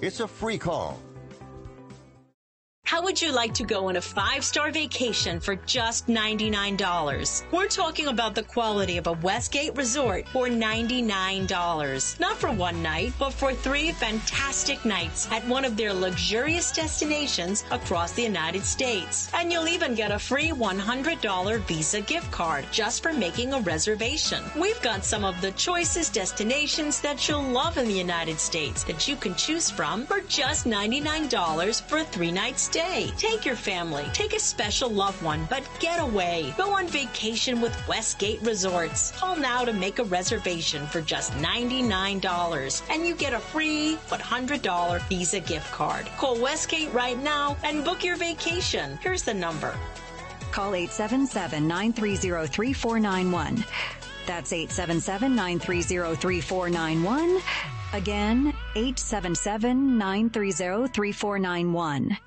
It's a free call. How would you like to go on a 5-star vacation for just $99? We're talking about the quality of a Westgate resort for $99. Not for one night, but for 3 fantastic nights at one of their luxurious destinations across the United States. And you'll even get a free $100 Visa gift card just for making a reservation. We've got some of the choicest destinations that you'll love in the United States that you can choose from for just $99 for a 3-night stay. Take your family, take a special loved one, but get away. Go on vacation with Westgate Resorts. Call now to make a reservation for just $99, and you get a free $100 Visa gift card. Call Westgate right now and book your vacation. Here's the number. Call 877-930-3491. That's 877-930-3491. Again, 877-930-3491.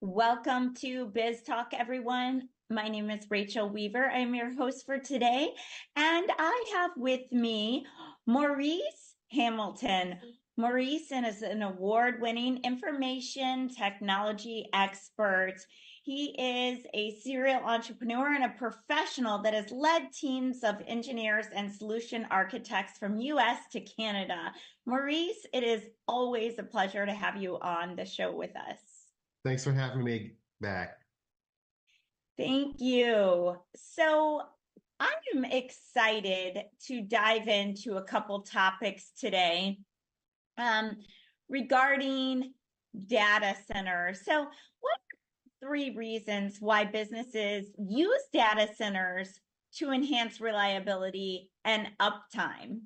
Welcome to Biz Talk, everyone. My name is Rachel Weaver. I'm your host for today, and I have with me Maurice Hamilton. Maurice is an award-winning information technology expert. He is a serial entrepreneur and a professional that has led teams of engineers and solution architects from US to Canada. Maurice, it is always a pleasure to have you on the show with us. Thanks for having me back. Thank you. So I'm excited to dive into a couple topics today regarding data centers. So what are 3 reasons why businesses use data centers to enhance reliability and uptime?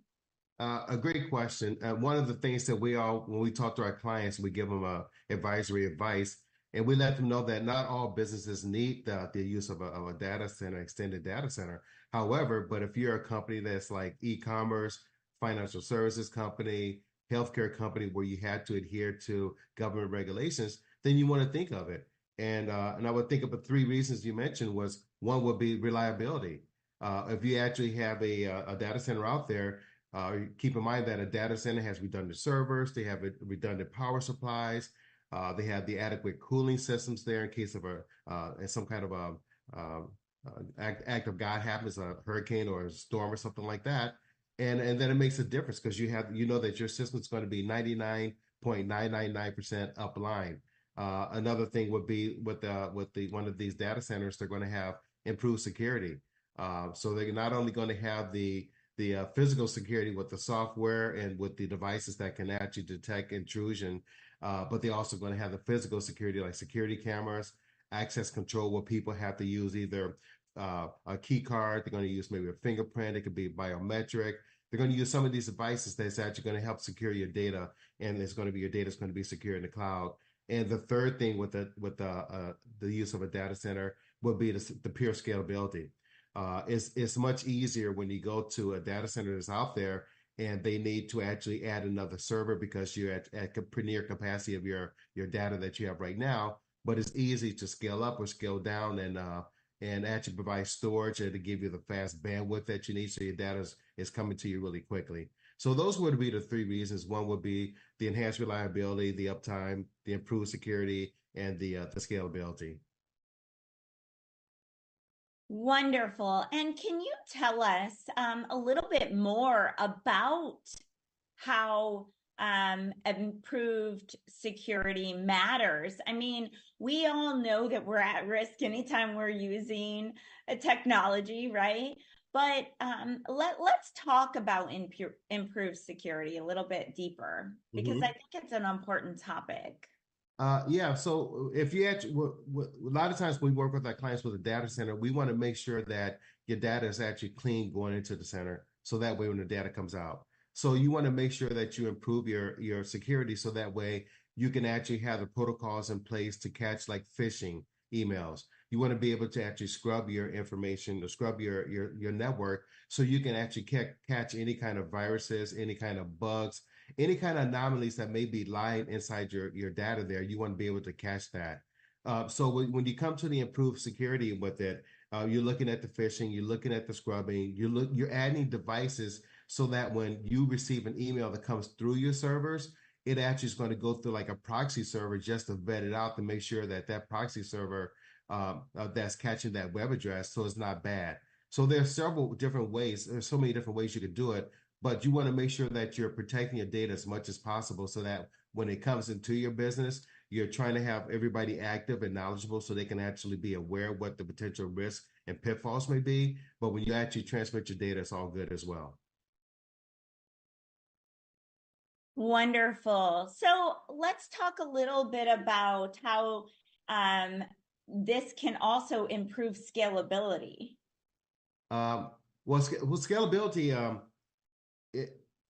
A great question. One of the things that when we talk to our clients, we give them advisory advice, and we let them know that not all businesses need the use of a data center, extended data center. However, but if you're a company that's like e-commerce, financial services company, healthcare company, where you had to adhere to government regulations, then you want to think of it. And I would think of the 3 reasons you mentioned was, one would be reliability. If you actually have a data center out there, keep in mind that a data center has redundant servers, they have redundant power supplies, they have the adequate cooling systems there in case of some kind of act of God happens, a hurricane or a storm or something like that, and then it makes a difference because you know that your system is going to be 99.999% upline. Another thing would be with one of these data centers, they're going to have improved security. So they're not only going to have the physical security with the software and with the devices that can actually detect intrusion, but they're also going to have the physical security like security cameras, access control where people have to use either a key card, they're going to use maybe a fingerprint, it could be biometric. They're going to use some of these devices that's actually going to help secure your data, and your data is going to be secure in the cloud. And the third thing with the use of a data center would be the pure scalability. It's much easier when you go to a data center that's out there and they need to actually add another server because you're at near capacity of your data that you have right now. But it's easy to scale up or scale down and actually provide storage and to give you the fast bandwidth that you need, so your data is coming to you really quickly. So those would be the 3 reasons. One would be the enhanced reliability, the uptime, the improved security, and the scalability. Wonderful. And can you tell us a little bit more about how improved security matters? I mean, we all know that we're at risk anytime we're using a technology, right? But let's talk about improved security a little bit deeper, because I think it's an important topic. Yeah. So if you actually, a lot of times we work with our clients with a data center, we want to make sure that your data is actually clean going into the center. So that way when the data comes out. So you want to make sure that you improve your security so that way you can actually have the protocols in place to catch like phishing emails. You want to be able to actually scrub your information or scrub your network so you can actually catch any kind of viruses, any kind of bugs, any kind of anomalies that may be lying inside your data there. You want to be able to catch that. So when you come to the improved security with it, you're looking at the phishing, you're looking at the scrubbing, you're adding devices so that when you receive an email that comes through your servers, it actually is going to go through like a proxy server just to vet it out to make sure that that proxy server that's catching that web address, so it's not bad. So there's several different ways. There's so many different ways you could do it, but you want to make sure that you're protecting your data as much as possible so that when it comes into your business, you're trying to have everybody active and knowledgeable so they can actually be aware of what the potential risks and pitfalls may be. But when you actually transmit your data, it's all good as well. Wonderful. So let's talk a little bit about how this can also improve scalability. Scalability,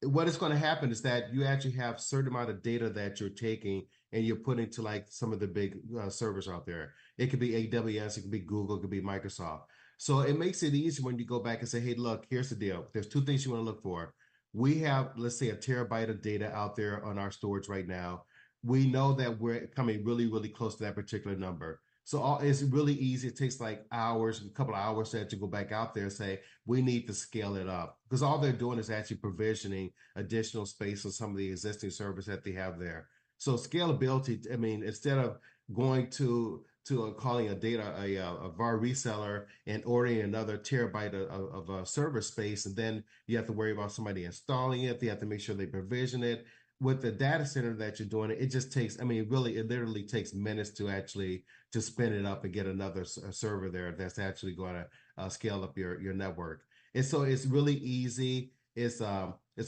what is going to happen is that you actually have a certain amount of data that you're taking and you're putting to like some of the big servers out there. It could be AWS, it could be Google, it could be Microsoft. So it makes it easy when you go back and say, hey, look, here's the deal. There's two things you want to look for. We have, let's say, a terabyte of data out there on our storage right now. We know that we're coming really, really close to that particular number. So it's really easy. It takes like hours, a couple of hours to go back out there and say, we need to scale it up. Because all they're doing is actually provisioning additional space on some of the existing servers that they have there. So scalability, I mean, instead of going to calling a VAR reseller and ordering another terabyte of server space, and then you have to worry about somebody installing it. They have to make sure they provision it. With the data center that you're doing, it just takes, I mean, really, it literally takes minutes to actually to spin it up and get another server there that's actually going to scale up your network. And so it's really easy. It's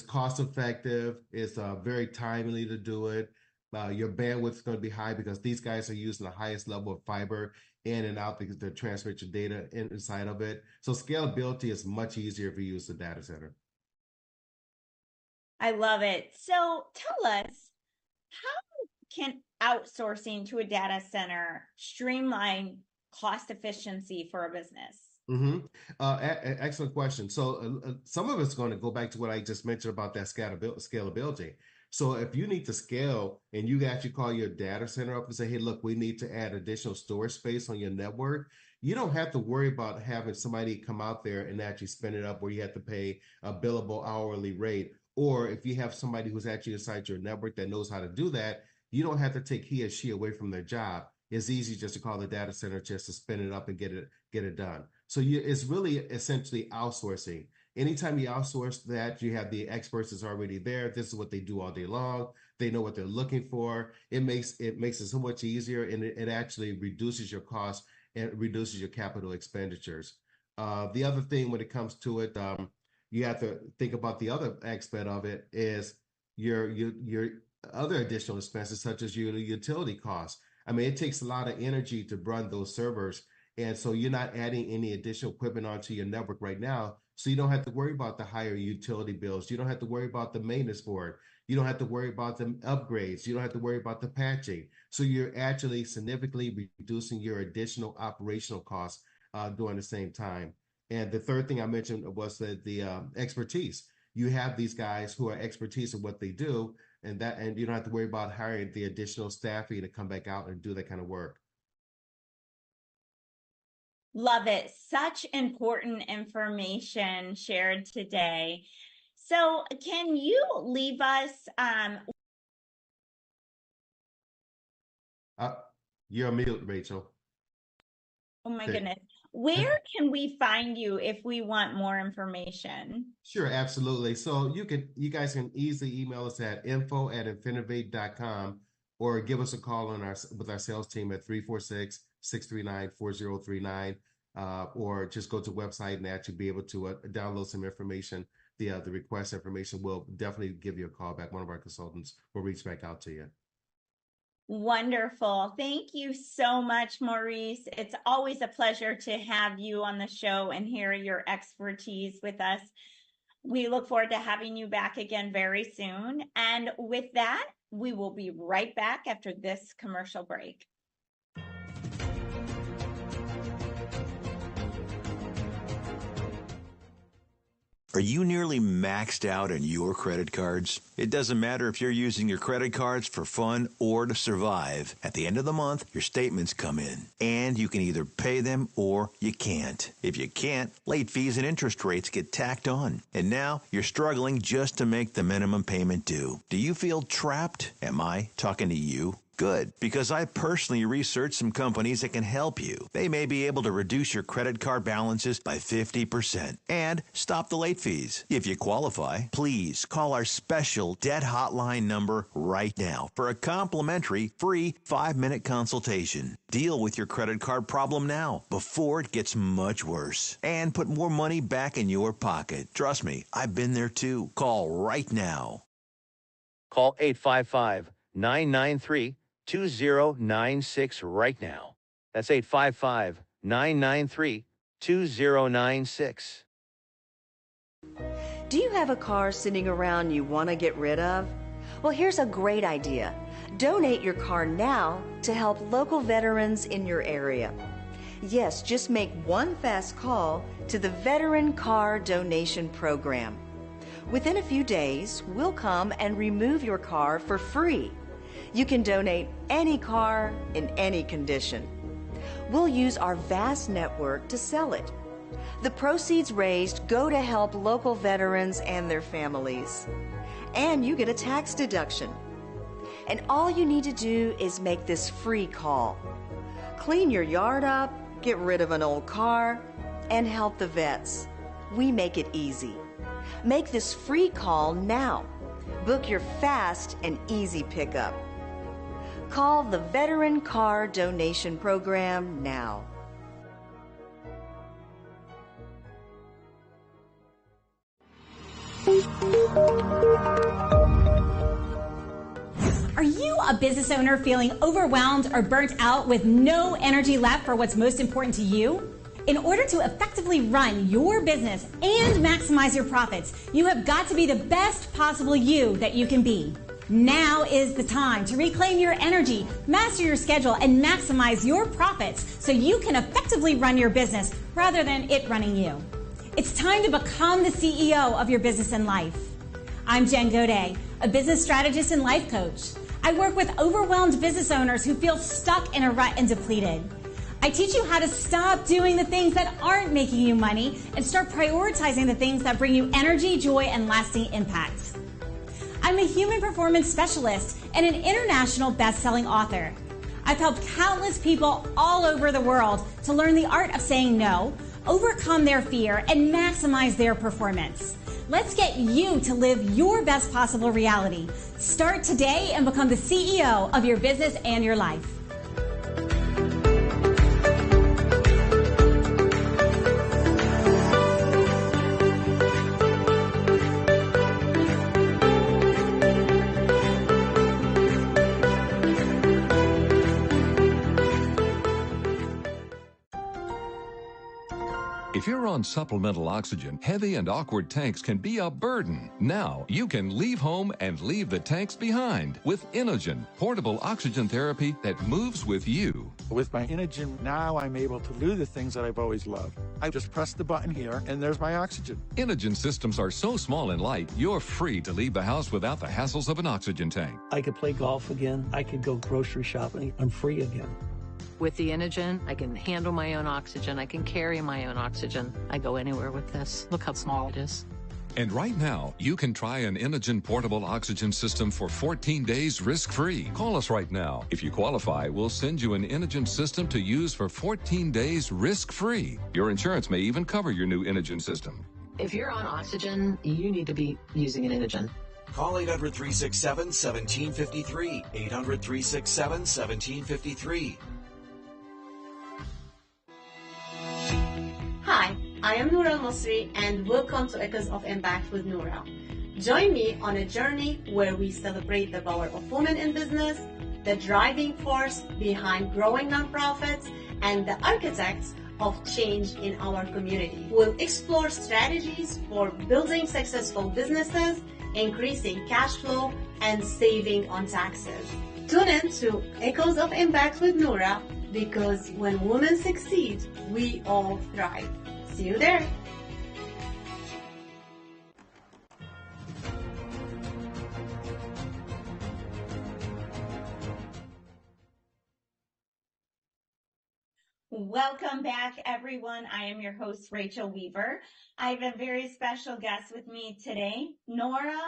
cost effective. It's very timely to do it. Your bandwidth is going to be high because these guys are using the highest level of fiber in and out because they transmit your data inside of it. So scalability is much easier if you use the data center. I love it. So tell us, how can outsourcing to a data center streamline cost efficiency for a business? Excellent question. So some of it's going to go back to what I just mentioned about that scalability. So if you need to scale and you actually call your data center up and say, hey, look, we need to add additional storage space on your network, you don't have to worry about having somebody come out there and actually spin it up where you have to pay a billable hourly rate. Or if you have somebody who's actually inside your network that knows how to do that, you don't have to take he or she away from their job. It's easy just to call the data center just to spin it up and get it done. So it's really essentially outsourcing. Anytime you outsource that, you have the experts that's already there. This is what they do all day long. They know what they're looking for. It makes it so much easier, and it actually reduces your costs and reduces your capital expenditures. The other thing when it comes to it, you have to think about the other aspect of it is your other additional expenses, such as your utility costs. I mean, it takes a lot of energy to run those servers. And so you're not adding any additional equipment onto your network right now. So you don't have to worry about the higher utility bills. You don't have to worry about the maintenance for it. You don't have to worry about the upgrades. You don't have to worry about the patching. So you're actually significantly reducing your additional operational costs during the same time. And the third thing I mentioned was the expertise. You have these guys who are expertise in what they do, and you don't have to worry about hiring the additional staffing to come back out and do that kind of work. Love it. Such important information shared today. So can you leave us? You're mute, Rachel. Oh my goodness. Where can we find you if we want more information? Sure, absolutely. So you guys can easily email us at info@infinovate.com or give us a call with our sales team at 346-639-4039, or just go to the website and actually be able to download some information. The request information will definitely give you a call back. One of our consultants will reach back out to you. Wonderful. Thank you so much, Maurice. It's always a pleasure to have you on the show and hear your expertise with us. We look forward to having you back again very soon. And with that, we will be right back after this commercial break. Are you nearly maxed out on your credit cards? It doesn't matter if you're using your credit cards for fun or to survive. At the end of the month, your statements come in, and you can either pay them or you can't. If you can't, late fees and interest rates get tacked on. And now you're struggling just to make the minimum payment due. Do you feel trapped? Am I talking to you? Good, because I personally researched some companies that can help you. They may be able to reduce your credit card balances by 50% and stop the late fees. If you qualify, please call our special debt hotline number right now for a complimentary free 5-minute consultation. Deal with your credit card problem now before it gets much worse and put more money back in your pocket. Trust me, I've been there too. Call right now. Call 855-993-2096 right now. That's 855-993-2096. Do you have a car sitting around you want to get rid of? Well, here's a great idea. Donate your car now to help local veterans in your area. Yes, just make one fast call to the Veteran Car Donation Program. Within a few days, we'll come and remove your car for free. You can donate any car in any condition. We'll use our vast network to sell it. The proceeds raised go to help local veterans and their families. And you get a tax deduction. And all you need to do is make this free call. Clean your yard up, get rid of an old car, and help the vets. We make it easy. Make this free call now. Book your fast and easy pickup. Call the Veteran Car Donation Program now. Are you a business owner feeling overwhelmed or burnt out with no energy left for what's most important to you? In order to effectively run your business and maximize your profits, you have got to be the best possible you that you can be. Now is the time to reclaim your energy, master your schedule, and maximize your profits so you can effectively run your business rather than it running you. It's time to become the CEO of your business and life. I'm Jen Godet, a business strategist and life coach. I work with overwhelmed business owners who feel stuck in a rut and depleted. I teach you how to stop doing the things that aren't making you money and start prioritizing the things that bring you energy, joy, and lasting impact. I'm a human performance specialist and an international best-selling author. I've helped countless people all over the world to learn the art of saying no, overcome their fear, and maximize their performance. Let's get you to live your best possible reality. Start today and become the CEO of your business and your life. If you're on supplemental oxygen, heavy and awkward tanks can be a burden. Now you can leave home and leave the tanks behind with Inogen, portable oxygen therapy that moves with you. With my Inogen, now I'm able to do the things that I've always loved. I just press the button here and there's my oxygen. Inogen systems are so small and light, you're free to leave the house without the hassles of an oxygen tank. I could play golf again. I could go grocery shopping. I'm free again. With the Inogen, I can handle my own oxygen. I can carry my own oxygen. I go anywhere with this. Look how small it is. And right now, you can try an Inogen portable oxygen system for 14 days risk-free. Call us right now. If you qualify, we'll send you an Inogen system to use for 14 days risk-free. Your insurance may even cover your new Inogen system. If you're on oxygen, you need to be using an Inogen. Call 800-367-1753. 800-367-1753. Hi, I am Noura Al-Masri and welcome to Echoes of Impact with Noura. Join me on a journey where we celebrate the power of women in business, the driving force behind growing nonprofits and the architects of change in our community. We'll explore strategies for building successful businesses, increasing cash flow, and saving on taxes. Tune in to Echoes of Impact with Noura, because when women succeed, we all thrive. See you there. Welcome back, everyone. I am your host, Rachel Weaver. I have a very special guest with me today, Noura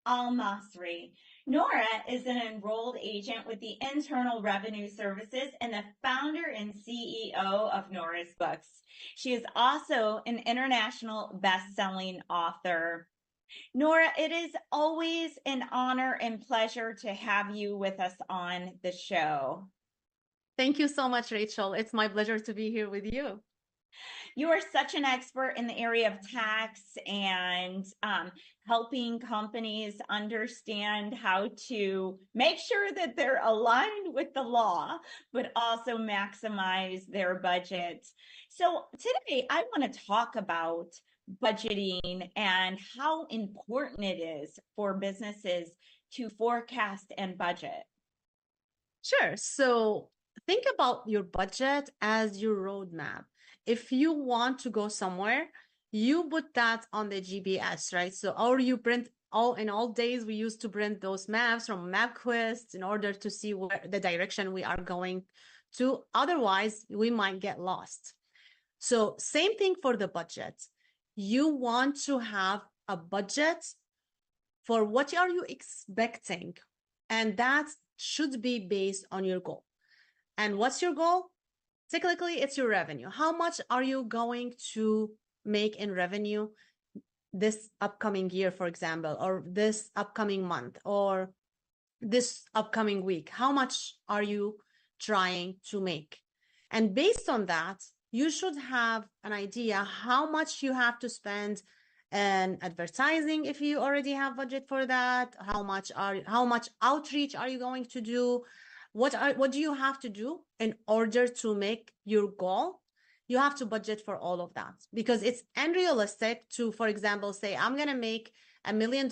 Al-Masri. Noura is an enrolled agent with the Internal Revenue Services and the founder and CEO of Noura's Books. She is also an international best-selling author. Noura, it is always an honor and pleasure to have you with us on the show. Thank you so much, Rachel. It's my pleasure to be here with you. You are such an expert in the area of tax and helping companies understand how to make sure that they're aligned with the law, but also maximize their budget. So today I want to talk about budgeting and how important it is for businesses to forecast and budget. Sure. So think about your budget as your roadmap. If you want to go somewhere, you put that on the GPS, right? So, or you print in all days, we used to print those maps from MapQuest in order to see where the direction we are going to. Otherwise, we might get lost. So same thing for the budget. You want to have a budget for what are you expecting, and that should be based on your goal. And what's your goal? Technically, it's your revenue. How much are you going to make in revenue this upcoming year, for example, or this upcoming month, or this upcoming week? How much are you trying to make? And based on that, you should have an idea how much you have to spend in advertising if you already have budget for that. How much outreach are you going to do? What do you have to do in order to make your goal? You have to budget for all of that, because it's unrealistic to, for example, say, I'm going to make $1 million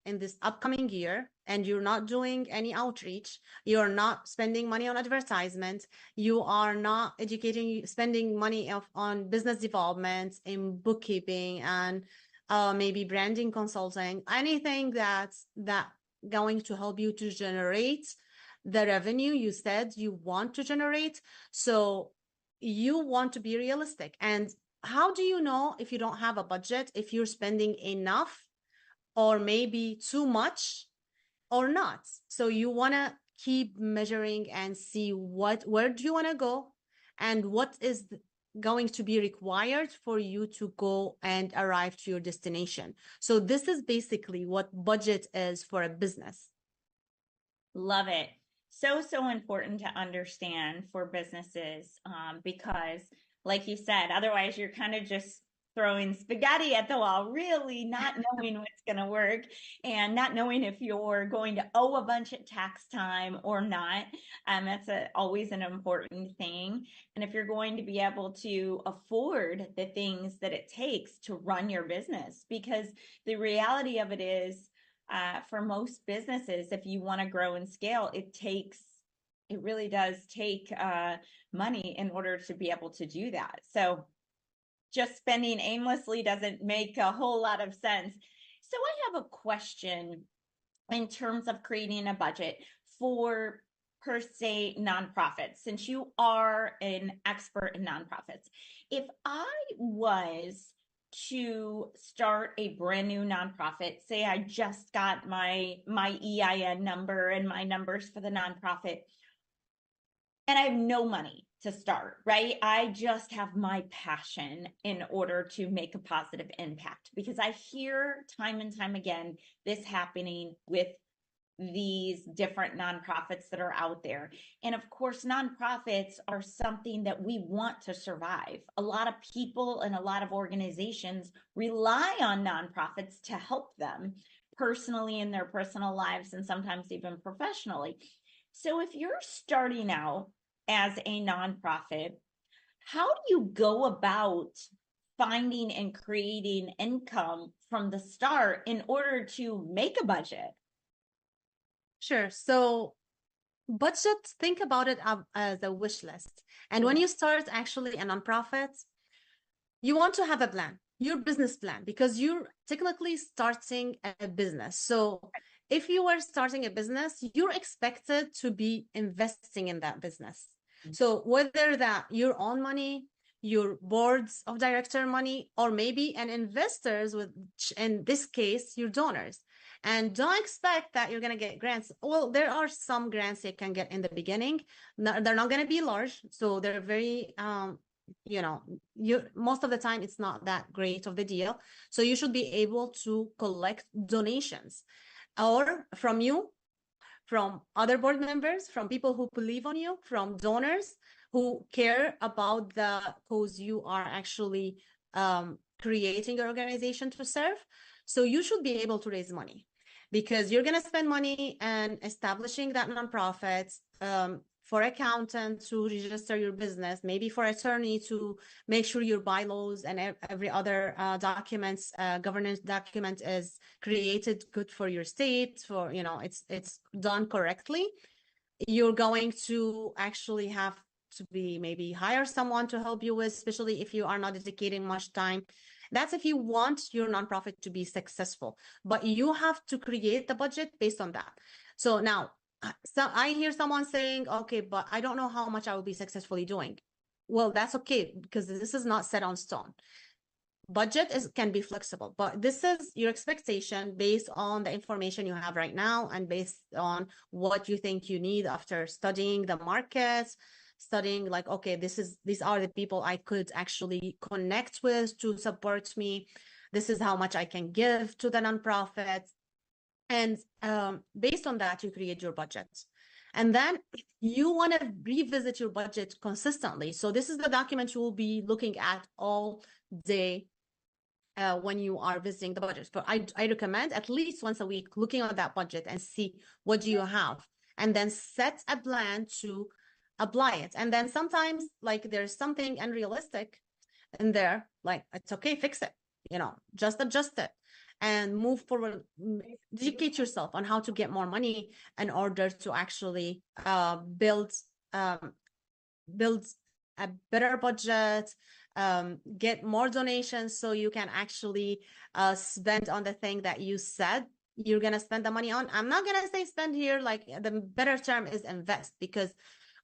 in this upcoming year, and you're not doing any outreach. You're not spending money on advertisement. You are not spending money on business development, in bookkeeping, and maybe branding consulting, anything that's going to help you to generate the revenue you said you want to generate. So you want to be realistic. And how do you know if you don't have a budget, if you're spending enough or maybe too much or not? So you want to keep measuring and see where do you want to go and what is going to be required for you to go and arrive to your destination. So this is basically what budget is for a business. Love it. So important to understand for businesses, because like you said, otherwise you're kind of just throwing spaghetti at the wall, really not knowing what's going to work and not knowing if you're going to owe a bunch of tax time or not. That's always an important thing. And if you're going to be able to afford the things that it takes to run your business, because the reality of it is, for most businesses, if you want to grow and scale, it really does take money in order to be able to do that. So just spending aimlessly doesn't make a whole lot of sense. So I have a question in terms of creating a budget for, per se, nonprofits, since you are an expert in nonprofits. If I was to start a brand new nonprofit, say I just got my EIN number and my numbers for the nonprofit, and I have no money to start, right? I just have my passion in order to make a positive impact, because I hear time and time again this happening with these different nonprofits that are out there. And of course, nonprofits are something that we want to survive. A lot of people and a lot of organizations rely on nonprofits to help them personally in their personal lives and sometimes even professionally. So if you're starting out as a nonprofit, how do you go about finding and creating income from the start in order to make a budget? Sure. So budget, think about it as a wish list. And when you start actually a nonprofit, you want to have a plan, your business plan, because you're technically starting a business. So if you are starting a business, you're expected to be investing in that business. So whether that your own money, your boards of director money, or maybe an investors, with in this case, your donors. And don't expect that you're going to get grants. Well, there are some grants you can get in the beginning. They're not going to be large. So they're very, most of the time it's not that great of the deal. So you should be able to collect donations, or from you, from other board members, from people who believe on you, from donors who care about the cause you are actually creating your organization to serve. So you should be able to raise money, because you're going to spend money and establishing that nonprofit, for accountant to register your business, maybe for attorney to make sure your bylaws and every other governance document is created good for your state, for, it's done correctly. You're going to actually have to be maybe hire someone to help you with, especially if you are not dedicating much time. That's if you want your nonprofit to be successful, but you have to create the budget based on that. So now, so I hear someone saying, okay, but I don't know how much I will be successfully doing. Well, that's okay, because this is not set on stone. Budget can be flexible, but this is your expectation based on the information you have right now and based on what you think you need after studying the markets, studying like, okay, these are the people I could actually connect with to support me. This is how much I can give to the nonprofit. And based on that, you create your budget. And then you want to revisit your budget consistently. So this is the document you will be looking at all day when you are visiting the budget. But I recommend at least once a week looking at that budget and see what do you have, and then set a plan to apply it. And then sometimes like there's something unrealistic in there, like it's okay, fix it, just adjust it and move forward. Educate yourself on how to get more money in order to actually build a better budget, get more donations, so you can actually spend on the thing that you said you're going to spend the money on. I'm not going to say spend here, like the better term is invest, because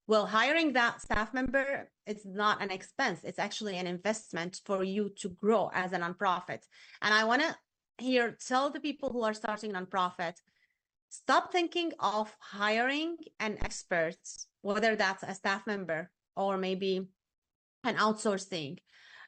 well, hiring that staff member, it's not an expense. It's actually an investment for you to grow as a nonprofit. And I want to here tell the people who are starting nonprofit, stop thinking of hiring an expert, whether that's a staff member or maybe an outsourcing,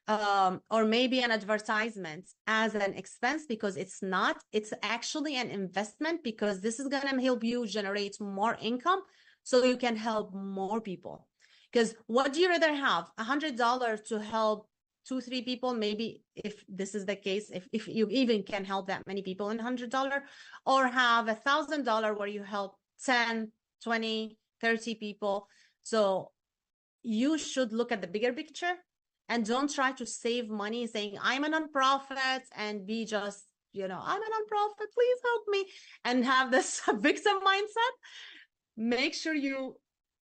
or maybe an advertisement, as an expense, because it's not. It's actually an investment, because this is going to help you generate more income so you can help more people. Because what do you rather have? $100 to help 2-3 people, maybe, if this is the case, if you even can help that many people in $100, or have $1,000 where you help 10, 20, 30 people. So you should look at the bigger picture and don't try to save money saying I'm a nonprofit and be just, I'm a nonprofit, please help me, and have this victim mindset. Make sure you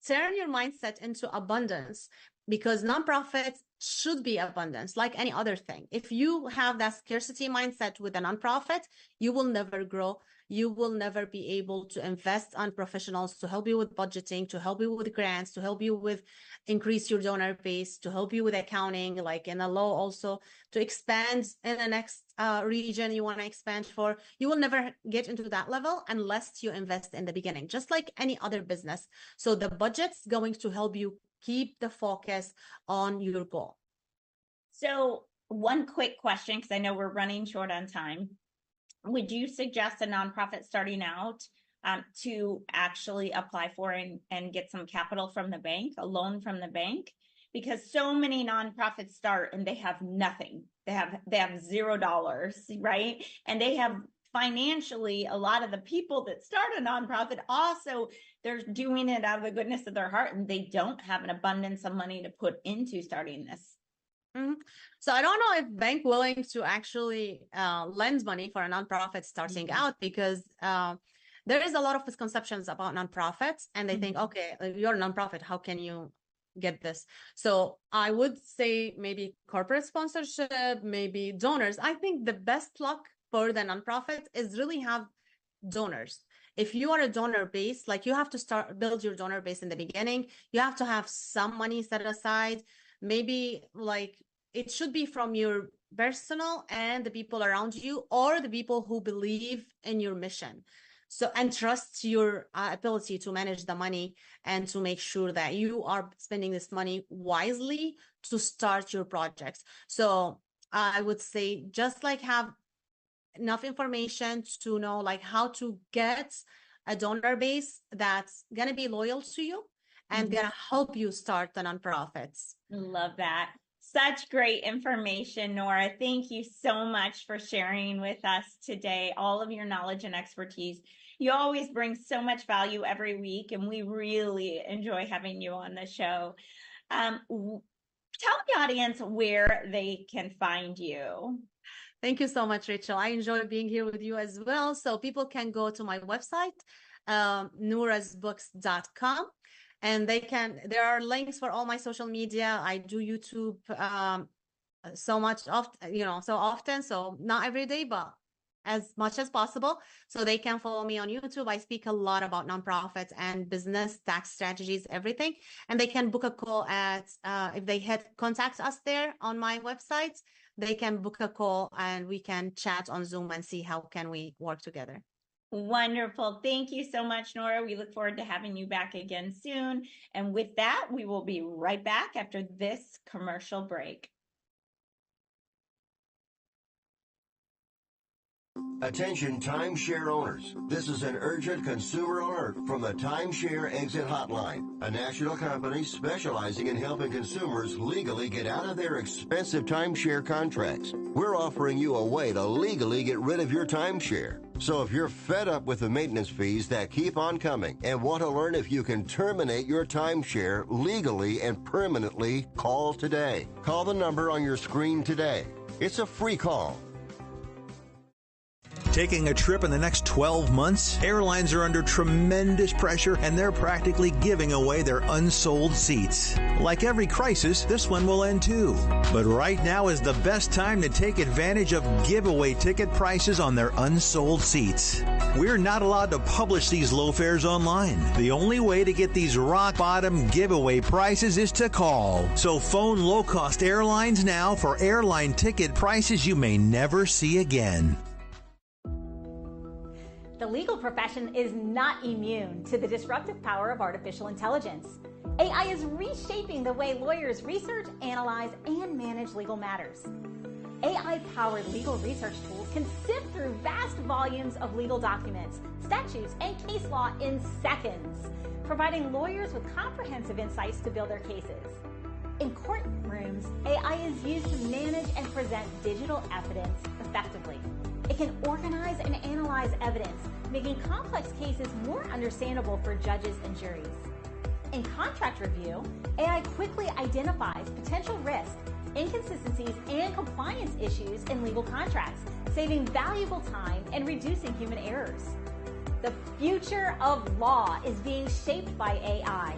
turn your mindset into abundance, because nonprofits should be abundance like any other thing. If you have that scarcity mindset with a nonprofit, you will never grow. You will never be able to invest on professionals to help you with budgeting, to help you with grants, to help you with increase your donor base, to help you with accounting, like in a law also, to expand in the next region you want to expand for. You will never get into that level unless you invest in the beginning, just like any other business. So the budget's going to help you keep the focus on your goal. So one quick question, because I know we're running short on time. Would you suggest a nonprofit starting out to actually apply for and get some capital from the bank, a loan from the bank? Because so many nonprofits start and they have nothing. They have $0, right? And they have financially, a lot of the people that start a nonprofit also, they're doing it out of the goodness of their heart, and they don't have an abundance of money to put into starting this. Mm-hmm. So I don't know if bank willing to actually lend money for a nonprofit starting out, because there is a lot of misconceptions about nonprofits, and they think, okay, you're a nonprofit, how can you get this? So I would say maybe corporate sponsorship, maybe donors. I think the best luck for the nonprofit is really have donors. If you are a donor base, like you have to build your donor base in the beginning. You have to have some money set aside. Maybe like it should be from your personal and the people around you, or the people who believe in your mission. So, and trust your ability to manage the money and to make sure that you are spending this money wisely to start your projects. So I would say just like have enough information to know like how to get a donor base that's going to be loyal to you and going to help you start the nonprofits. Love that. Such great information, Nora. Thank you so much for sharing with us today all of your knowledge and expertise. You always bring so much value every week, and we really enjoy having you on the show. Tell the audience where they can find you. Thank you so much, Rachel. I enjoy being here with you as well. So people can go to my website, noorasbooks.com. And there are links for all my social media. I do YouTube so often, so not every day, but as much as possible. So they can follow me on YouTube. I speak a lot about nonprofits and business, tax strategies, everything. And they can book a call if they contact us there on my website, they can book a call and we can chat on Zoom and see how can we work together. Wonderful. Thank you so much, Nora. We look forward to having you back again soon. And with that, we will be right back after this commercial break. Attention timeshare owners. This is an urgent consumer alert from the Timeshare Exit Hotline, a national company specializing in helping consumers legally get out of their expensive timeshare contracts. We're offering you a way to legally get rid of your timeshare. So if you're fed up with the maintenance fees that keep on coming and want to learn if you can terminate your timeshare legally and permanently, call today. Call the number on your screen today. It's a free call. Taking a trip in the next 12 months? Airlines are under tremendous pressure, and they're practically giving away their unsold seats. Like every crisis, this one will end too. But right now is the best time to take advantage of giveaway ticket prices on their unsold seats. We're not allowed to publish these low fares online. The only way to get these rock-bottom giveaway prices is to call. So phone low-cost airlines now for airline ticket prices you may never see again. The legal profession is not immune to the disruptive power of artificial intelligence. AI is reshaping the way lawyers research, analyze, and manage legal matters. AI-powered legal research tools can sift through vast volumes of legal documents, statutes, and case law in seconds, providing lawyers with comprehensive insights to build their cases. In courtrooms, AI is used to manage and present digital evidence effectively. It can organize and analyze evidence, making complex cases more understandable for judges and juries. In contract review, AI quickly identifies potential risks, inconsistencies, and compliance issues in legal contracts, saving valuable time and reducing human errors. The future of law is being shaped by AI.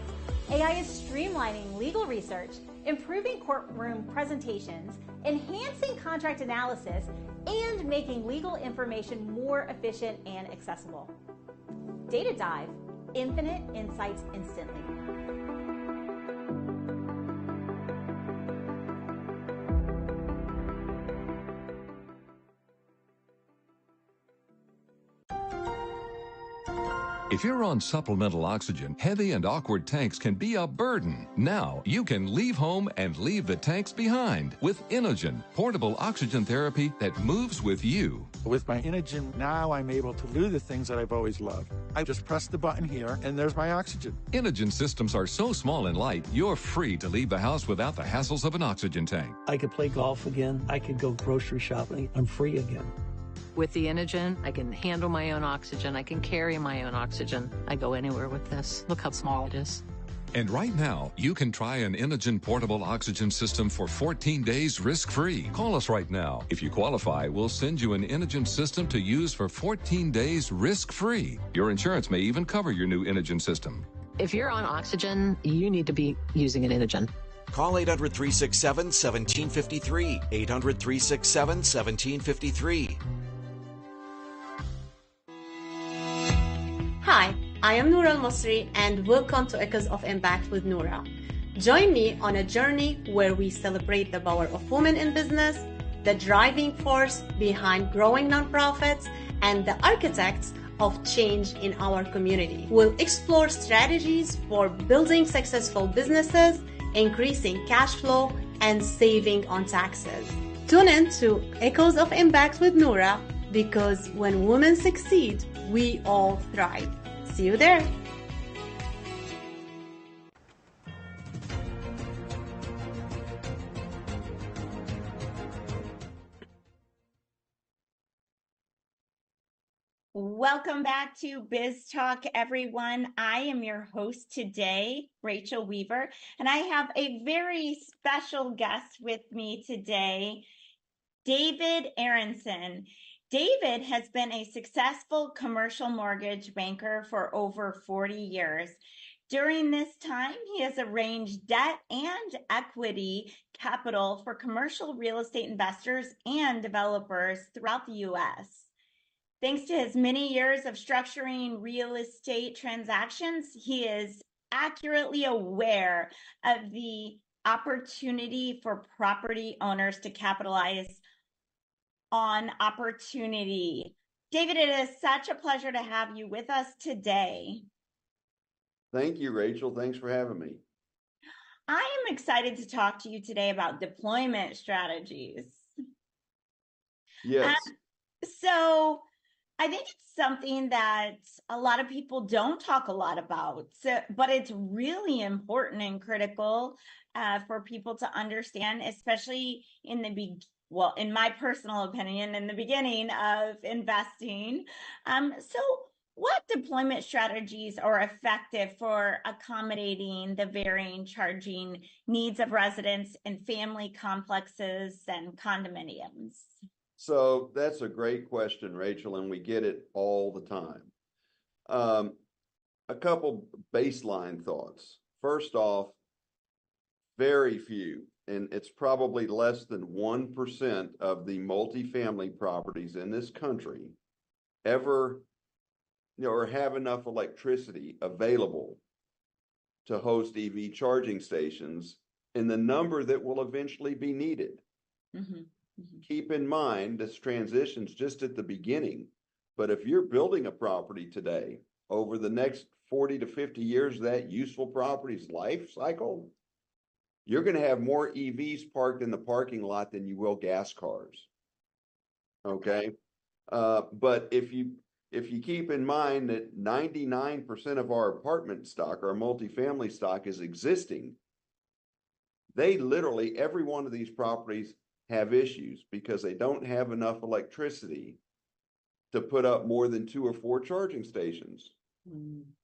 AI is streamlining legal research, improving courtroom presentations, enhancing contract analysis, and making legal information more efficient and accessible. Data Dive, infinite insights instantly. If you're on supplemental oxygen, heavy and awkward tanks can be a burden. Now you can leave home and leave the tanks behind with Inogen, portable oxygen therapy that moves with you. With my Inogen, now I'm able to do the things that I've always loved. I just press the button here, and there's my oxygen. Inogen systems are so small and light, you're free to leave the house without the hassles of an oxygen tank. I could play golf again. I could go grocery shopping. I'm free again. With the Inogen, I can handle my own oxygen. I can carry my own oxygen. I go anywhere with this. Look how small it is. And right now, you can try an Inogen portable oxygen system for 14 days risk-free. Call us right now. If you qualify, we'll send you an Inogen system to use for 14 days risk-free. Your insurance may even cover your new Inogen system. If you're on oxygen, you need to be using an Inogen. Call 800-367-1753. 800-367-1753. Hi, I am Noura Al-Masri and welcome to Echoes of Impact with Noura. Join me on a journey where we celebrate the power of women in business, the driving force behind growing nonprofits, and the architects of change in our community. We'll explore strategies for building successful businesses, increasing cash flow, and saving on taxes. Tune in to Echoes of Impact with Noura, because when women succeed, we all thrive. See you there. Welcome back to Biz Talk, everyone. I am your host today, Rachel Weaver, and I have a very special guest with me today, David Aronson. David has been a successful commercial mortgage banker for over 40 years. During this time, he has arranged debt and equity capital for commercial real estate investors and developers throughout the U.S. Thanks to his many years of structuring real estate transactions, he is accurately aware of the opportunity for property owners to capitalize on opportunity. David, it is such a pleasure to have you with us today. Thank you, Rachel. Thanks for having me. I am excited to talk to you today about deployment strategies. Yes. So I think it's something that a lot of people don't talk a lot about, but it's really important and critical for people to understand, especially in in my personal opinion, in the beginning of investing. So what deployment strategies are effective for accommodating the varying charging needs of residents in family complexes and condominiums? So that's a great question, Rachel, and we get it all the time. A couple baseline thoughts. First off, very few, and it's probably less than 1% of the multifamily properties in this country ever, or have enough electricity available to host EV charging stations in the number that will eventually be needed. Mm-hmm. Keep in mind, this transition's just at the beginning, but if you're building a property today, over the next 40 to 50 years, that useful property's life cycle, you're going to have more EVs parked in the parking lot than you will gas cars. Okay. But if you keep in mind that 99% of our apartment stock, our multifamily stock, is existing, they literally, every one of these properties have issues because they don't have enough electricity to put up more than 2 or 4 charging stations.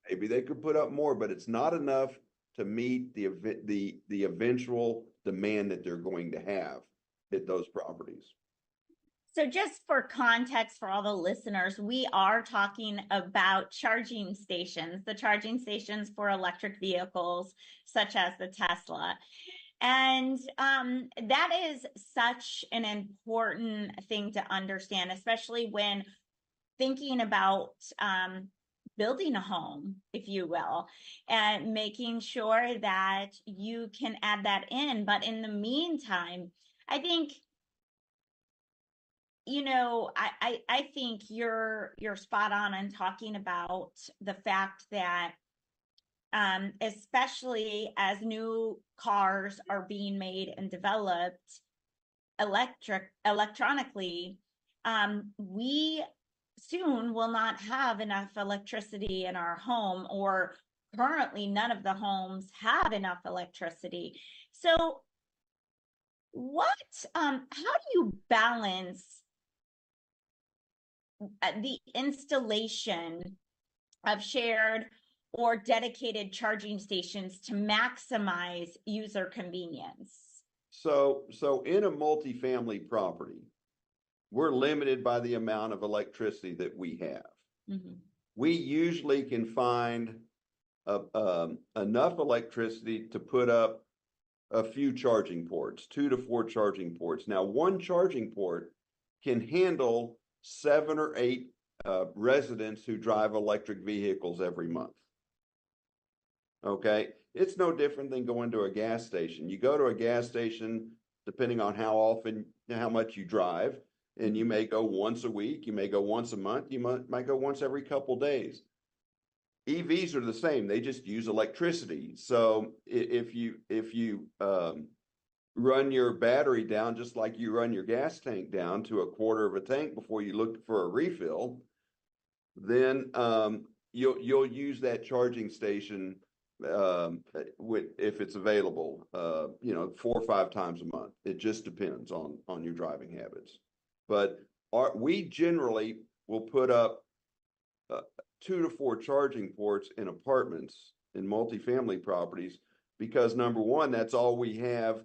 Maybe they could put up more, but it's not enough to meet the eventual demand that they're going to have at those properties. So just for context for all the listeners, we are talking about charging stations, the charging stations for electric vehicles, such as the Tesla. And that is such an important thing to understand, especially when thinking about building a home, if you will, and making sure that you can add that in. But in the meantime, I think, I think you're spot on in talking about the fact that especially as new cars are being made and developed electronically, we soon will not have enough electricity in our home, or currently none of the homes have enough electricity. So how do you balance the installation of shared or dedicated charging stations to maximize user convenience? So in a multifamily property, we're limited by the amount of electricity that we have. Mm-hmm. We usually can find enough electricity to put up a few charging ports, 2 to 4 charging ports. Now, one charging port can handle 7 or 8 residents who drive electric vehicles every month. Okay, it's no different than going to a gas station. You go to a gas station, depending on how often, how much you drive, and you may go once a week, you may go once a month, you might go once every couple days. EVs are the same; they just use electricity. So if you run your battery down just like you run your gas tank down to a quarter of a tank before you look for a refill, then you'll use that charging station if it's available, 4 or 5 times a month. It just depends on your driving habits. But we generally will put up 2 to 4 charging ports in apartments in multifamily properties because number one, that's all we have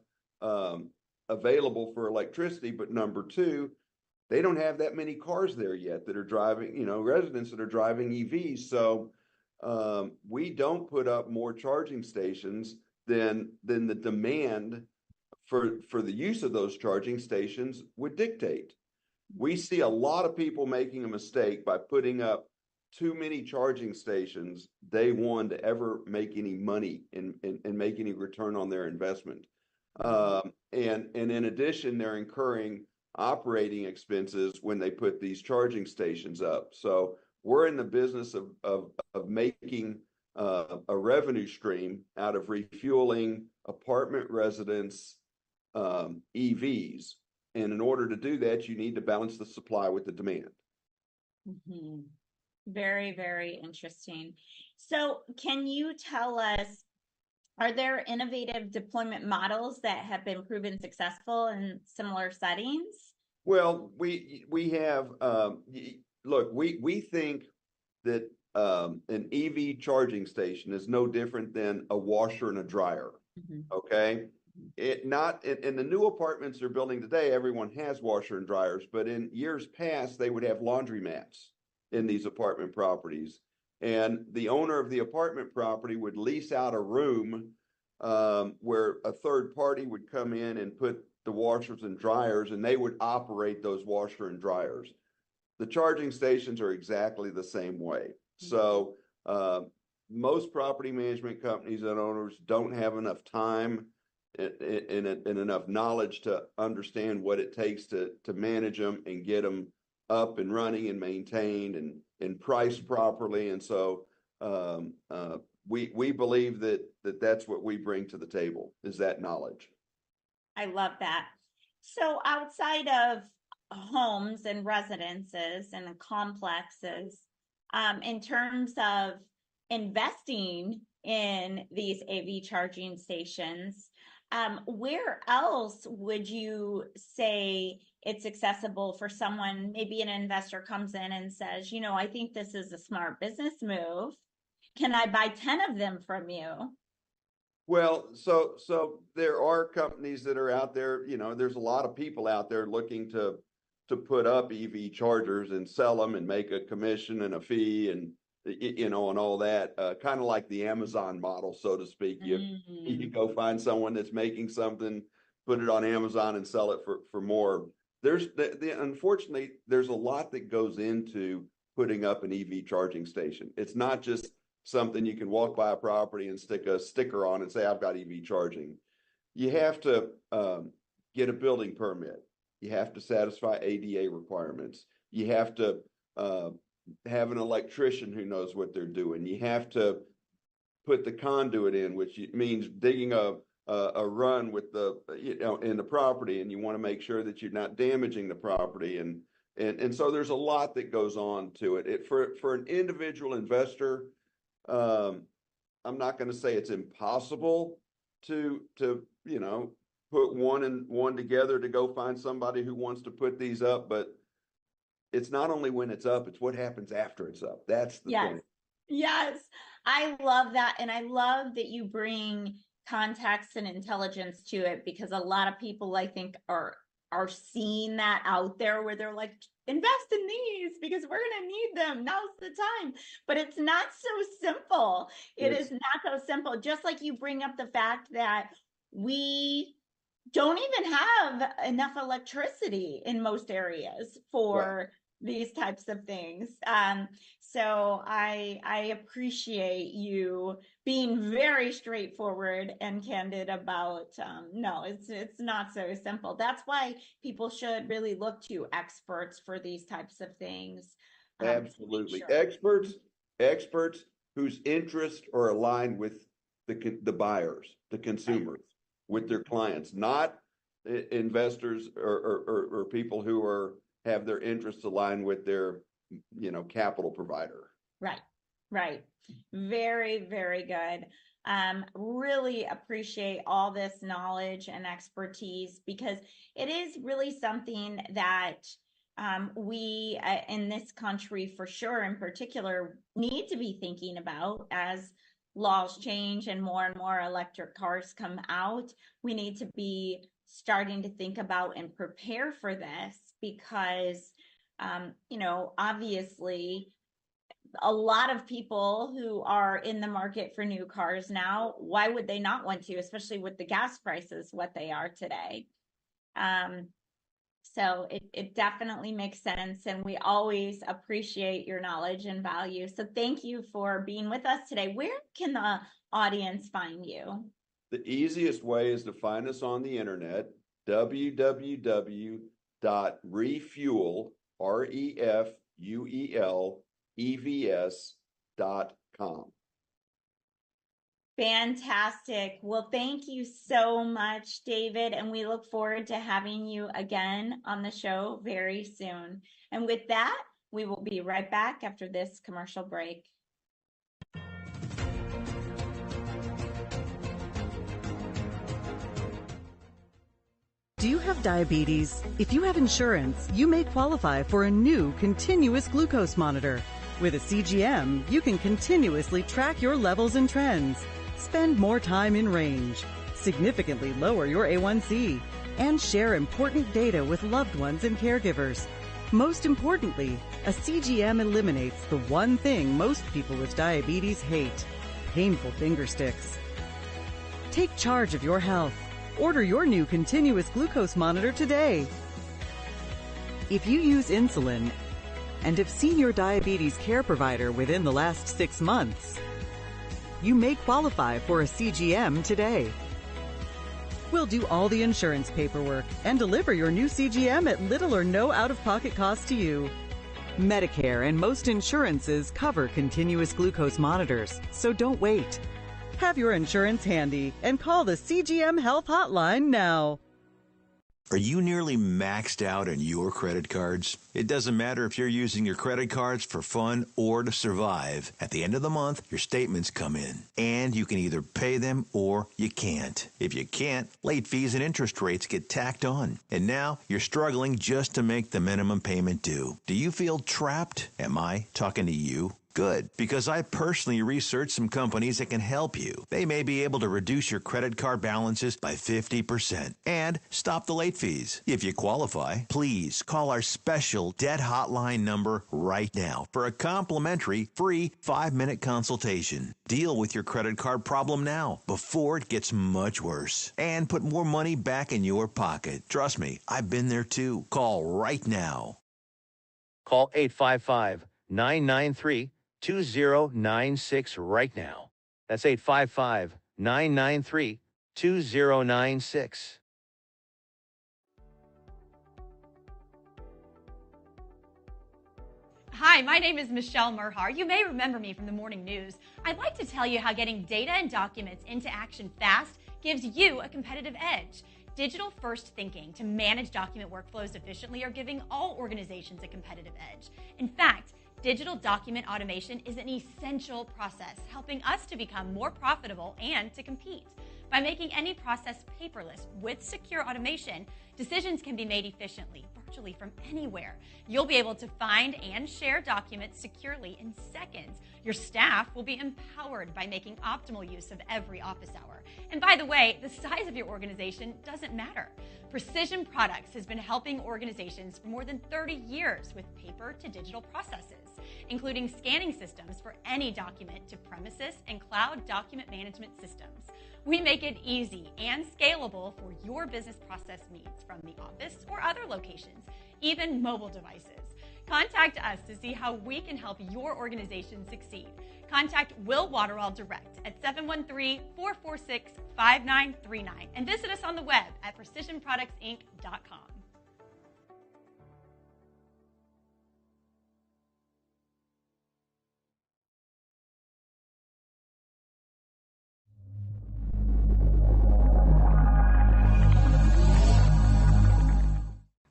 available for electricity. But number two, they don't have that many cars there yet that are driving, residents that are driving EVs. So we don't put up more charging stations than the demand for the use of those charging stations would dictate. We see a lot of people making a mistake by putting up too many charging stations day one to ever make any money and make any return on their investment. And in addition, they're incurring operating expenses when they put these charging stations up. So we're in the business of making a revenue stream out of refueling apartment residents' EVs. And in order to do that, you need to balance the supply with the demand. Mm-hmm. Very, very interesting. So can you tell us, are there innovative deployment models that have been proven successful in similar settings? Well, we have, look, we think that an EV charging station is no different than a washer and a dryer. Mm-hmm. Okay. In the new apartments they're building today, everyone has washer and dryers, but in years past, they would have laundromats in these apartment properties. And the owner of the apartment property would lease out a room where a third party would come in and put the washers and dryers, and they would operate those washer and dryers. The charging stations are exactly the same way. So most property management companies and owners don't have enough time and enough knowledge to understand what it takes to manage them and get them up and running and maintained and priced properly. And so we believe that's what we bring to the table, is that knowledge. I love that. So outside of homes and residences and complexes, in terms of investing in these AV charging stations, where else would you say it's accessible for someone? Maybe an investor comes in and says, I think this is a smart business move. Can I buy 10 of them from you? Well, so there are companies that are out there, there's a lot of people out there looking to put up EV chargers and sell them and make a commission and a fee and and all that, kind of like the Amazon model, so to speak. You go find someone that's making something, put it on Amazon and sell it for more. Unfortunately, there's a lot that goes into putting up an EV charging station. It's not just something you can walk by a property and stick a sticker on and say, I've got EV charging. You have to get a building permit. You have to satisfy ADA requirements. You have to have an electrician who knows what they're doing. You have to put the conduit in, which means digging a run with in the property, and you want to make sure that you're not damaging the property. And so there's a lot that goes on to it. For an individual investor, I'm not going to say it's impossible to put one and one together to go find somebody who wants to put these up, but it's not only when it's up, it's what happens after it's up. That's the Yes. thing. Yes. I love that. And I love that you bring context and intelligence to it, because a lot of people, I think, are seeing that out there where they're like, invest in these because we're going to need them. Now's the time. But it's not so simple. It is not so simple. Just like you bring up the fact that we don't even have enough electricity in most areas for these types of things. So I appreciate you being very straightforward and candid about, no, it's not so simple. That's why people should really look to experts for these types of things. Absolutely. Experts whose interests are aligned with the buyers, the consumers, with their clients, not investors or people who have their interests aligned with their, capital provider. Right. Very, very good. Really appreciate all this knowledge and expertise, because it is really something that we in this country, for sure, in particular, need to be thinking about as laws change and more electric cars come out. We need to be starting to think about and prepare for this, because obviously a lot of people who are in the market for new cars now, why would they not want to, especially with the gas prices what they are today? So it definitely makes sense, and we always appreciate your knowledge and value. So thank you for being with us today. Where can the audience find you? The easiest way is to find us on the internet, www.refuelevs.com. Fantastic. Well, thank you so much, David, and we look forward to having you again on the show very soon. And with that, we will be right back after this commercial break. Do you have diabetes? If you have insurance, you may qualify for a new continuous glucose monitor. With a CGM, you can continuously track your levels and trends, spend more time in range, significantly lower your A1C, and share important data with loved ones and caregivers. Most importantly, a CGM eliminates the one thing most people with diabetes hate: painful finger sticks. Take charge of your health. Order your new continuous glucose monitor today. If you use insulin and have seen your diabetes care provider within the last 6 months, you may qualify for a CGM today. We'll do all the insurance paperwork and deliver your new CGM at little or no out-of-pocket cost to you. Medicare and most insurances cover continuous glucose monitors, so don't wait. Have your insurance handy and call the CGM Health Hotline now. Are you nearly maxed out on your credit cards? It doesn't matter if you're using your credit cards for fun or to survive. At the end of the month, your statements come in, and you can either pay them or you can't. If you can't, late fees and interest rates get tacked on. And now you're struggling just to make the minimum payment due. Do you feel trapped? Am I talking to you? Good, because I personally researched some companies that can help you. They may be able to reduce your credit card balances by 50% and stop the late fees. If you qualify, please call our special debt hotline number right now for a complimentary free 5-minute consultation. Deal with your credit card problem now before it gets much worse and put more money back in your pocket. Trust me, I've been there too. Call right now. Call 855-993-2096 right now. That's 855-993-2096. Hi, my name is Michelle Merhar. You may remember me from the morning news. I'd like to tell you how getting data and documents into action fast gives you a competitive edge. Digital-first thinking to manage document workflows efficiently are giving all organizations a competitive edge. In fact, digital document automation is an essential process, helping us to become more profitable and to compete. By making any process paperless with secure automation, decisions can be made efficiently, virtually from anywhere. You'll be able to find and share documents securely in seconds. Your staff will be empowered by making optimal use of every office hour. And by the way, the size of your organization doesn't matter. Precision Products has been helping organizations for more than 30 years with paper to digital processes, including scanning systems for any document to premises and cloud document management systems. We make it easy and scalable for your business process needs from the office or other locations, even mobile devices. Contact us to see how we can help your organization succeed. Contact Will Waterall direct at 713-446-5939 and visit us on the web at precisionproductsinc.com.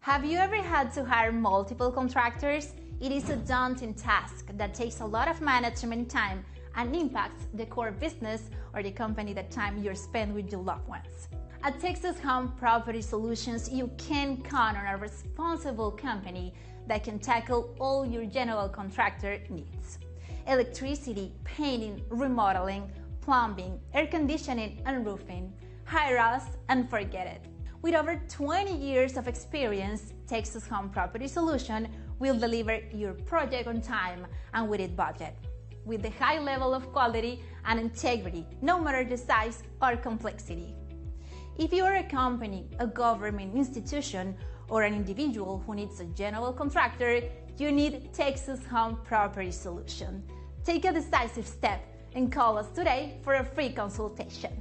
Have you ever had to hire multiple contractors? It is a daunting task that takes a lot of management time and impacts the core business or the company, the time you spend with your loved ones. At Texas Home Property Solutions, you can count on a responsible company that can tackle all your general contractor needs. Electricity, painting, remodeling, plumbing, air conditioning, and roofing. Hire us and forget it. With over 20 years of experience, Texas Home Property Solution will deliver your project on time and within budget, with a high level of quality and integrity, no matter the size or complexity. If you are a company, a government institution, or an individual who needs a general contractor, you need Texas Home Property Solution. Take a decisive step and call us today for a free consultation.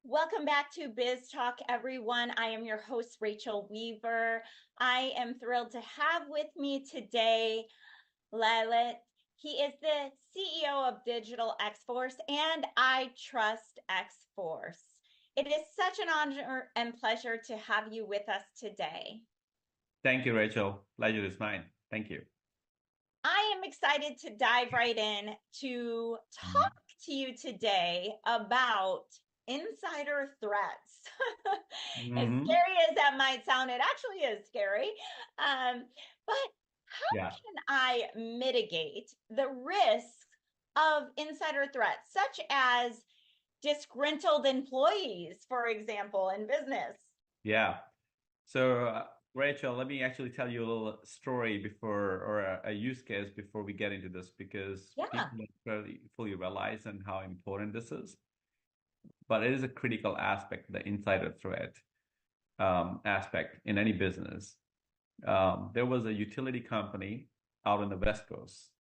Welcome back to Biz Talk, everyone. I am your host, Rachel Weaver. I am thrilled to have with me today Lalit. He is the CEO of Digital X-Force and I Trust X-Force. It is such an honor and pleasure to have you with us today. Thank you, Rachel. Pleasure is mine. Thank you. I am excited to dive right in to talk to you today about insider threats. As scary as that might sound, it actually is scary. But how can I mitigate the risks of insider threats, such as disgruntled employees, for example, in business? Yeah. So, Rachel, let me actually tell you a little story before, or a use case before we get into this, because people don't really fully realize and how important this is. But it is a critical aspect, the insider threat aspect in any business. There was a utility company out on the West Coast.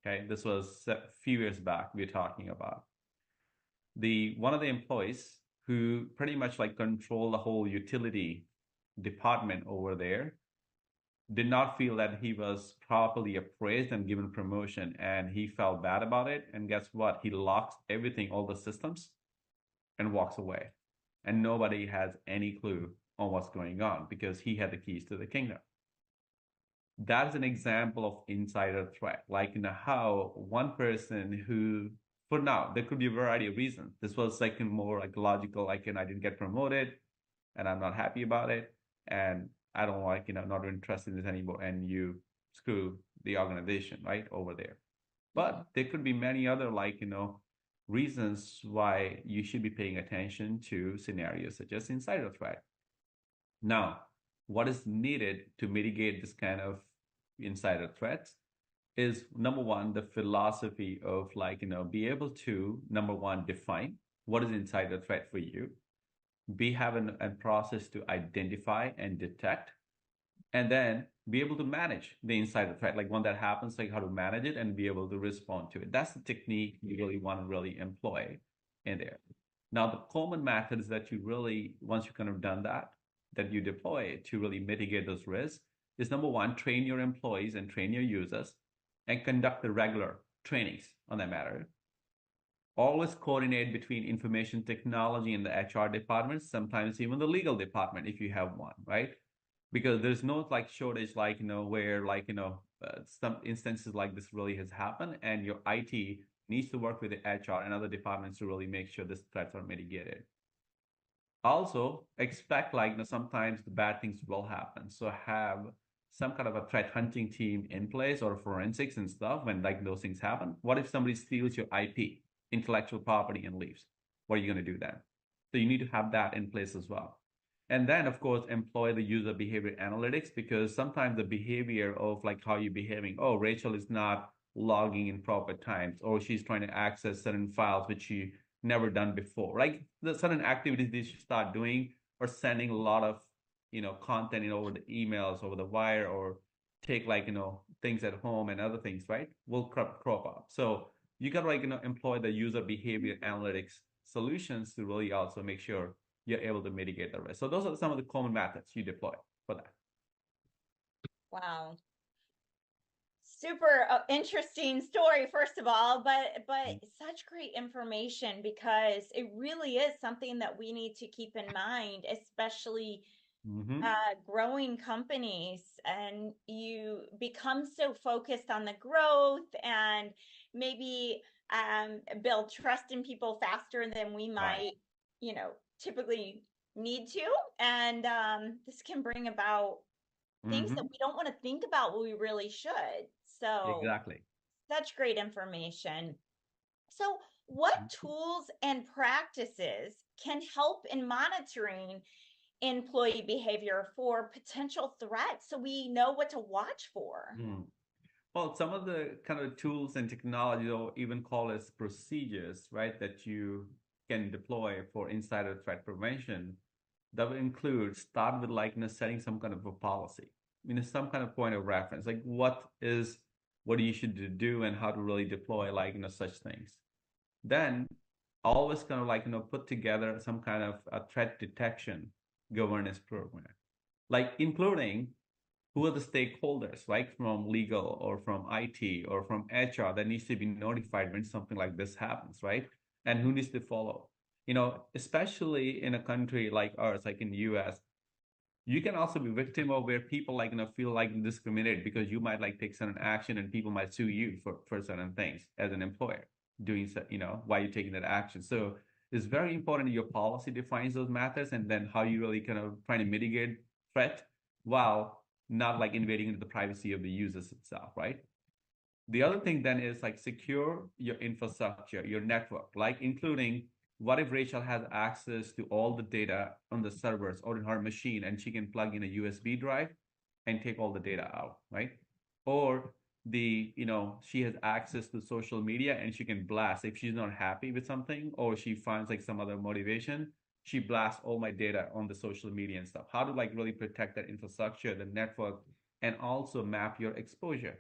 Okay, this was a few years back we're talking about. One of the employees who pretty much like controlled the whole utility department over there did not feel that he was properly appraised and given promotion, and he felt bad about it. And guess what? He locks everything, all the systems, and walks away. And nobody has any clue on what's going on because he had the keys to the kingdom. That's an example of insider threat. Like, how one person who, for now, there could be a variety of reasons. This was like more like logical, like, I didn't get promoted and I'm not happy about it. And I don't like, not interested in this anymore. And you screw the organization, right, over there. But there could be many other, like, reasons why you should be paying attention to scenarios such as insider threat. Now, what is needed to mitigate this kind of insider threats is, number one, the philosophy of be able to, number one, define what is insider threat for you. B, have a process to identify and detect, and then be able to manage the insider threat, like when that happens, like how to manage it and be able to respond to it. That's the technique you really want to really employ in there. Now, the common method is that you really, once you kind of done that, that you deploy to really mitigate those risks is number one, train your employees and train your users and conduct the regular trainings on that matter. Always coordinate between information technology and the HR department, sometimes even the legal department if you have one, right? Because there's no like shortage, like, where some instances like this really has happened, and your IT needs to work with the HR and other departments to really make sure these threats are mitigated. Also, expect sometimes the bad things will happen. So have some kind of a threat hunting team in place or forensics and stuff when those things happen. What if somebody steals your IP? Intellectual property and leaves? What are you going to do then? So you need to have that in place as well. And then, of course, employ the user behavior analytics, because sometimes the behavior of how you're behaving, oh, Rachel is not logging in proper times, or she's trying to access certain files which she never done before. The certain activities they should start doing, or sending a lot of content over the emails, over the wire, or take things at home and other things, right? Will crop up. So you got to employ the user behavior analytics solutions to really also make sure you're able to mitigate the risk. So those are some of the common methods you deploy for that. Wow. Super interesting story, first of all, but such great information, because it really is something that we need to keep in mind, especially growing companies, and you become so focused on the growth and maybe build trust in people faster than we might, typically need to. And this can bring about things that we don't want to think about, but we really should. So exactly, such great information. So what tools and practices can help in monitoring employee behavior for potential threats, so we know what to watch for? Well, some of the kind of tools and technology, or even call as procedures, right, that you can deploy for insider threat prevention, that will include start with setting some kind of a policy, some kind of point of reference, what you should do and how to really deploy such things. Then always kind of put together some kind of a threat detection governance program, including who are the stakeholders, from legal or from IT or from HR that needs to be notified when something like this happens, right? And who needs to follow. Especially in a country like ours, like in the US, you can also be victim of where people feel discriminated because you might take certain action, and people might sue you for certain things as an employer doing why you're taking that action. So it's very important your policy defines those matters, and then how you really kind of trying to mitigate threat while not invading into the privacy of the users itself, right? The other thing then is secure your infrastructure, your network, including what if Rachel has access to all the data on the servers or in her machine, and she can plug in a USB drive and take all the data out, right? Or she has access to social media and she can blast if she's not happy with something, or she finds some other motivation, she blasts all my data on the social media and stuff. How to really protect that infrastructure, the network, and also map your exposure.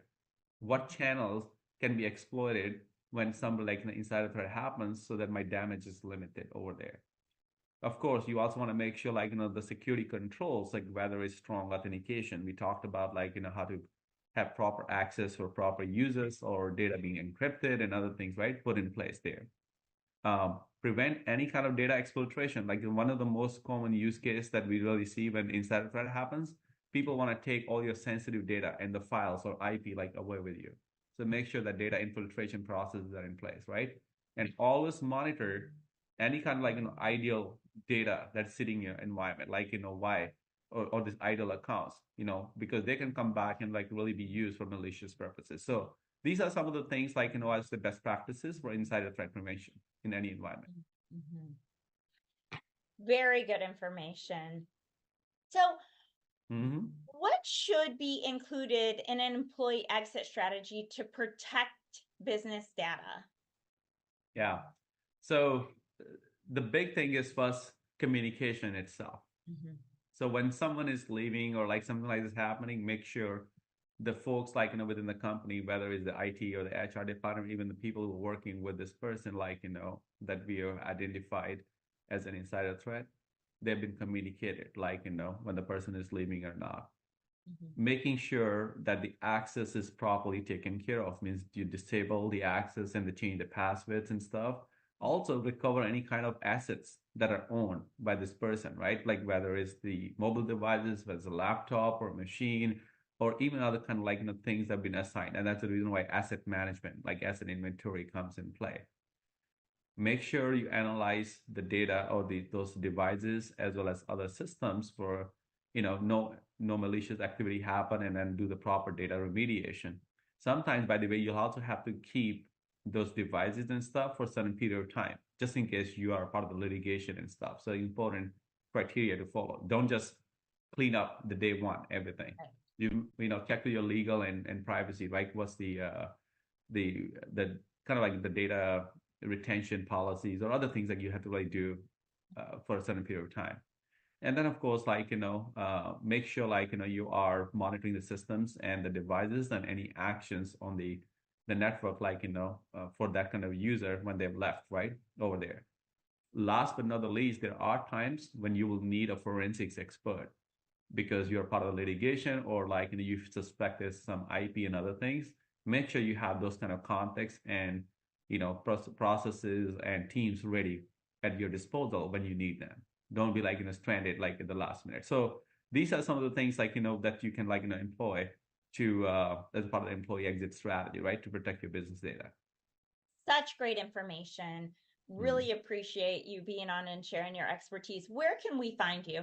What channels can be exploited when some an insider threat happens, so that my damage is limited over there. Of course, you also want to make sure the security controls, whether it's strong authentication. We talked about how to have proper access for proper users, or data being encrypted and other things, right? Put in place there. Prevent any kind of data exfiltration. One of the most common use case that we really see when insider threat happens, people want to take all your sensitive data and the files or IP away with you. So make sure that data infiltration processes are in place, right? And always monitor any kind of ideal data that's sitting in your environment, why or this idle accounts, because they can come back and really be used for malicious purposes. So these are some of the things as the best practices for insider threat prevention in any environment. Very good information. So what should be included in an employee exit strategy to protect business data? Yeah. So the big thing is first communication itself. So when someone is leaving or something like this happening, make sure the folks within the company, whether it's the IT or the HR department, even the people who are working with this person, that we are identified as an insider threat, they've been communicated, like, when the person is leaving or not. Making sure that the access is properly taken care of means you disable the access and change the passwords and stuff. Also recover any kind of assets that are owned by this person, right? Like whether it's the mobile devices, whether it's a laptop or a machine, or even other kind of like, things that have been assigned. And that's the reason why asset management, like asset inventory, comes in play. Make sure you analyze the data or those devices as well as other systems for, no malicious activity happen, and then do the proper data remediation. Sometimes, by the way, you'll also have to keep those devices and stuff for a certain period of time, just in case you are part of the litigation and stuff. So important criteria to follow. Don't just clean up the day one, everything. You check with your legal and privacy, right? What's the kind of like the data retention policies or other things that you have to really do for a certain period of time. And then, of course, make sure, you are monitoring the systems and the devices and any actions on the network, for that kind of user when they've left, right, over there. Last but not the least, there are times when you will need a forensics expert because you're part of the litigation, or you suspect there's some IP and other things. Make sure you have those kind of contexts and, processes and teams ready at your disposal when you need them. Don't be stranded at the last minute. So these are some of the things that you can employ to as part of the employee exit strategy, right, to protect your business data. Such great information. Really appreciate you being on and sharing your expertise. Where can we find you?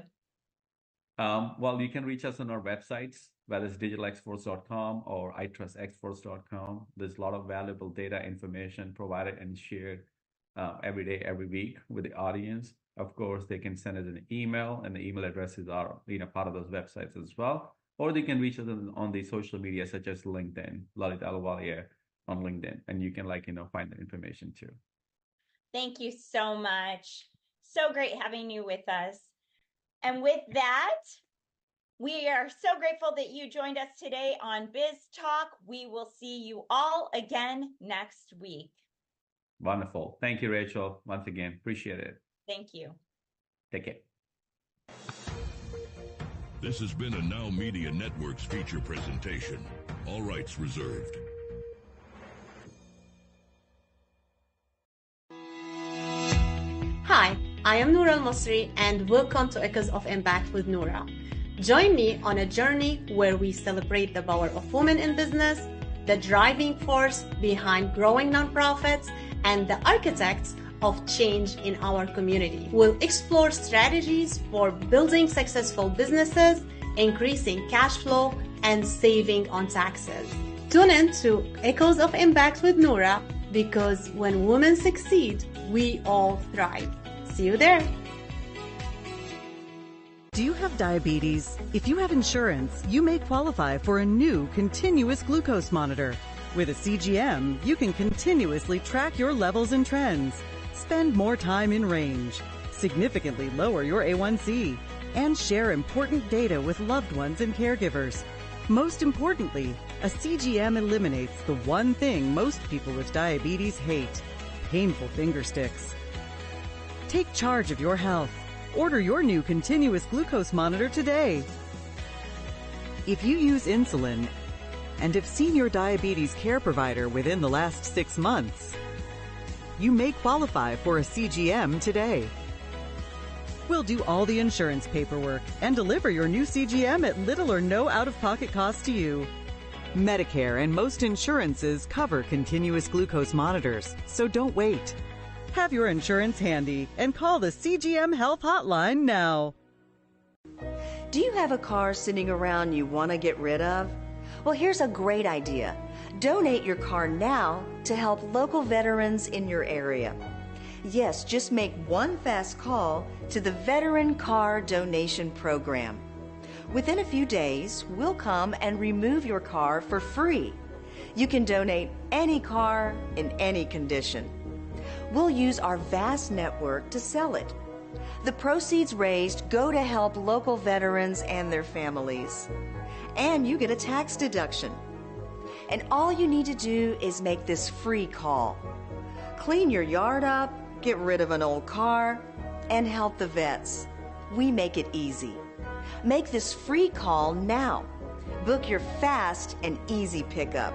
Well, you can reach us on our websites, whether it's digitalexforce.com or itrustexforce.com. There's a lot of valuable data information provided and shared every day, every week with the audience. Of course, they can send us an email, and the email addresses are part of those websites as well. Or they can reach us on the social media such as LinkedIn, Lalit Ahluwalia on LinkedIn, and you can find the information too. Thank you so much. So great having you with us. And with that, we are so grateful that you joined us today on Biz Talk. We will see you all again next week. Wonderful. Thank you, Rachel. Once again, appreciate it. Thank you. Take care. This has been a NowMedia Networks feature presentation. All rights reserved. Hi, I am Noura Al-Masri, and welcome to Echoes of Impact with Noura. Join me on a journey where we celebrate the power of women in business, the driving force behind growing nonprofits, and the architects of change in our community. We'll explore strategies for building successful businesses, increasing cash flow, and saving on taxes. Tune in to Echoes of Impact with Noura, because when women succeed, we all thrive. See you there. Do you have diabetes? If you have insurance, you may qualify for a new continuous glucose monitor. With a CGM, you can continuously track your levels and trends. Spend more time in range, significantly lower your A1C, and share important data with loved ones and caregivers. Most importantly, a CGM eliminates the one thing most people with diabetes hate: painful finger sticks. Take charge of your health. Order your new continuous glucose monitor today. If you use insulin and have seen your diabetes care provider within the last 6 months, you may qualify for a CGM today. We'll do all the insurance paperwork and deliver your new CGM at little or no out-of-pocket cost to you. Medicare and most insurances cover continuous glucose monitors, so don't wait. Have your insurance handy and call the CGM Health Hotline now. Do you have a car sitting around you want to get rid of? Well, here's a great idea. Donate your car now to help local veterans in your area. Yes, just make one fast call to the Veteran Car Donation Program. Within a few days, we'll come and remove your car for free. You can donate any car in any condition. We'll use our vast network to sell it. The proceeds raised go to help local veterans and their families. And you get a tax deduction. And all you need to do is make this free call. Clean your yard up, get rid of an old car, and help the vets. we make it easy. Make this free call now. Book your fast and easy pickup.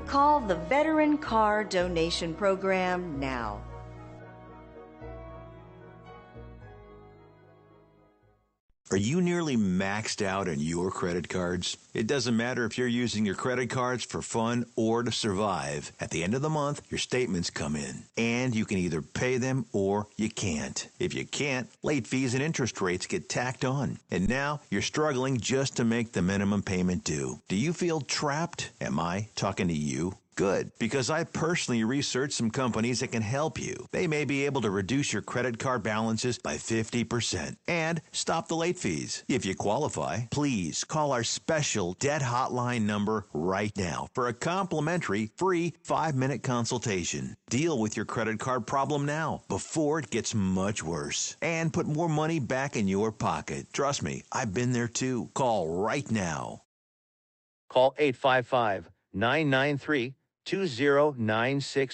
Call the Veteran Car Donation Program now. Are you nearly maxed out on your credit cards? It doesn't matter if you're using your credit cards for fun or to survive. At the end of the month, your statements come in, and you can either pay them or you can't. If you can't, late fees and interest rates get tacked on. And now you're struggling just to make the minimum payment due. Do you feel trapped? Am I talking to you? Good, because I personally researched some companies that can help you. They may be able to reduce your credit card balances by 50% and stop the late fees. If you qualify, please call our special debt hotline number right now for a complimentary free 5-minute consultation. Deal with your credit card problem now before it gets much worse and put more money back in your pocket. Trust me, I've been there too. Call right now. Call 855-993-2096